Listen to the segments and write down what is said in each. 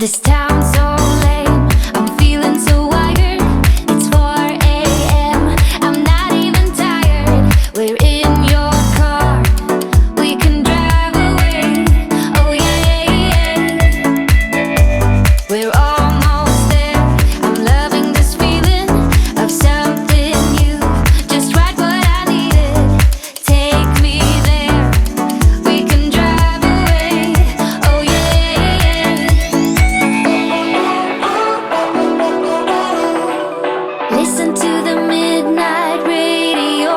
This town's so lame, I'm feeling so wired. It's 4 a.m., I'm not even tired. We're in your car, we can drive away. Oh yeah, we're almost there. I'm loving this feeling of something new. Just right what I needed. Take me there, we can drive away. Oh yeah. Listen to the midnight radio.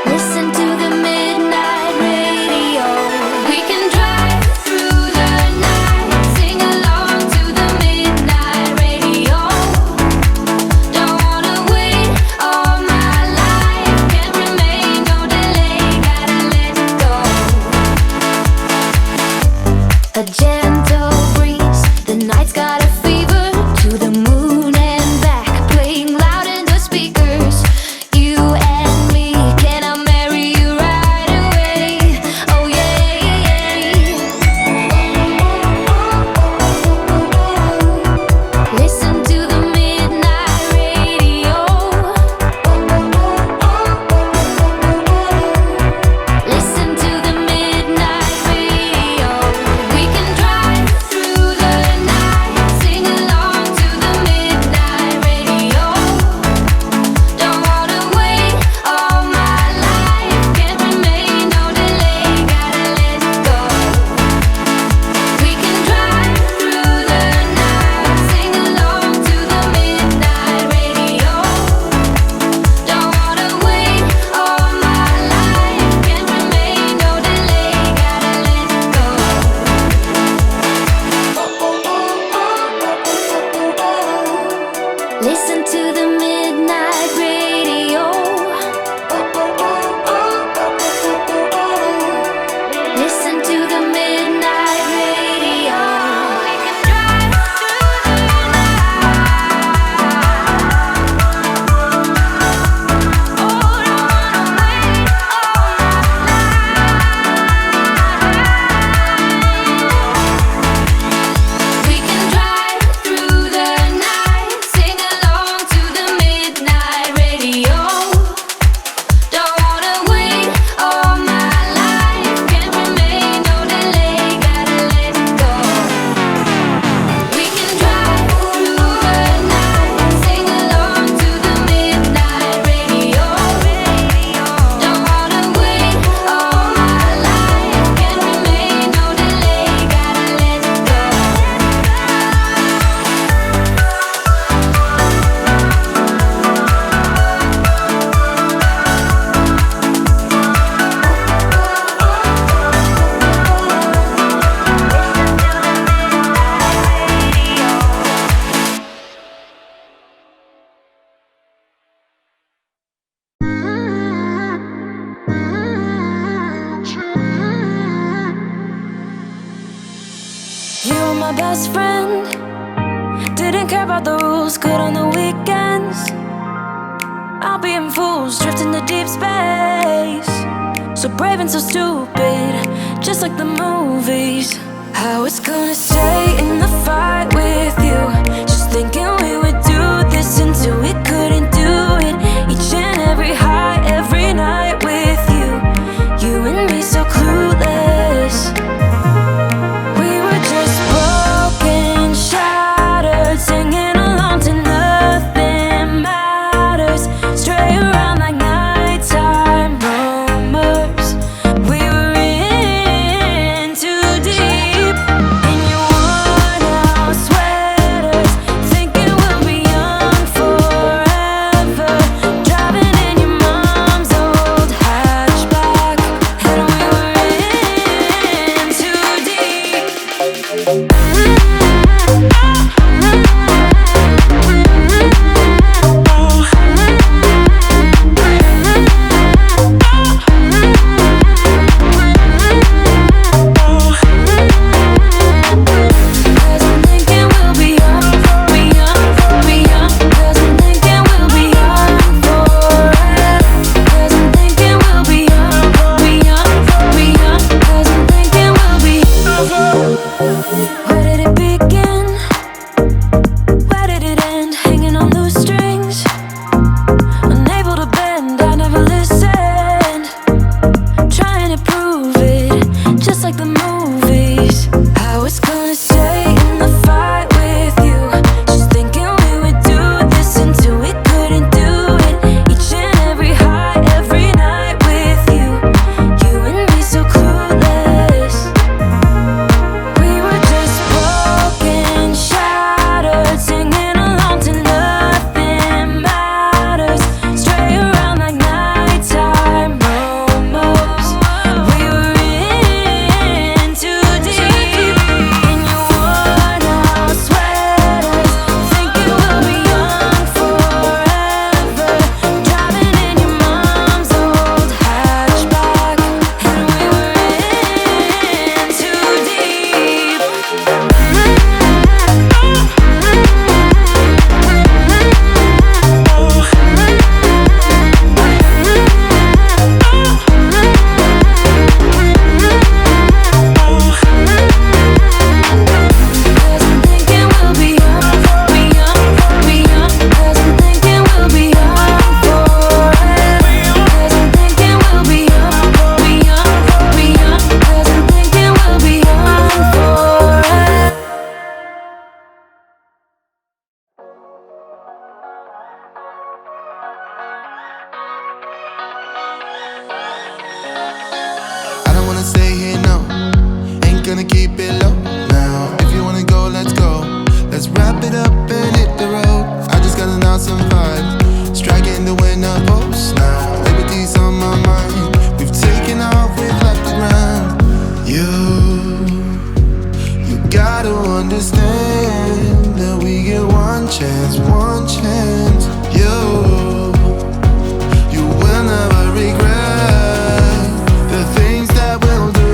Listen to the midnight radio. We can drive through the night, sing along to the midnight radio. Don't wanna wait all my life, can't remain, no delay, gotta let go. A gentle breeze, the night's got a fever. To the moon and back, playing loud in the speakers. You and me, can I marry you right away? Oh yeah. Listen to the midnight radio. Listen to the midnight radio. We can drive through the night, sing along to the midnight radio. Don't wanna wait all my life, can't remain, no delay, gotta let go. We can drive through the night, sing along to the midnight radio. Don't wanna wait all my life, can't remain, no delay, gotta let go. Listen to the midnight radio. Listen to the midnight radio. We can drive through the night. Oh, don't wanna wait all my life. We can drive through the night, sing along to the midnight radio. Don't wanna wait all my life, can't remain, no delay, gotta let go. We can drive through the night, sing along to the midnight radio. Don't wanna wait all my life, can't remain, no delay, gotta let go. You were my best friend, didn't care about the rules, good on the weekends. I'll be in fools, drifting to deep space. So brave and so stupid, just like the movies. I was gonna stay in the fight with you, just thinking we would do this until we couldn't do it. Each and every high, every night with you, you and me so clueless. We were just broken, shattered, singing along to nothing matters. Stray around like nighttime rumors. We were in too deep, in your worn out sweaters, thinking we'll be young forever. gonna keep it low now. If you wanna go, let's go. Let's wrap it up and hit the road. I just got an awesome vibe, striking the winner post now. Liberty's on my mind. We've taken off, we've left the ground. You gotta understand that we get one chance, one chance. You will never regret the things that we'll do.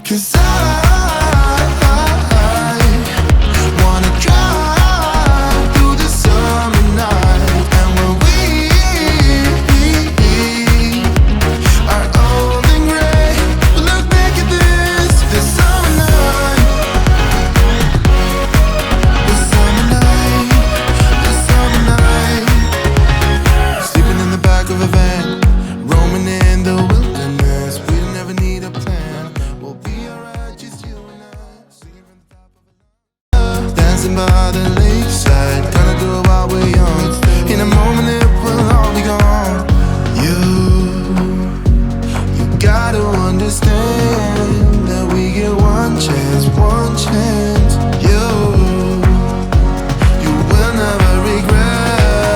'Cause I wanna drive through the summer night. And when we are old and gray, we'll look back at this summer night. This summer night, this summer night. Sleeping in the back of a van, roaming in the wilderness. We'll never need a plan. We'll be alright, just you and I. Singing from the top of a dancing by the lakeside. Gonna do it while we're young. In a moment it will all be gone. You gotta understand that we get one chance, one chance.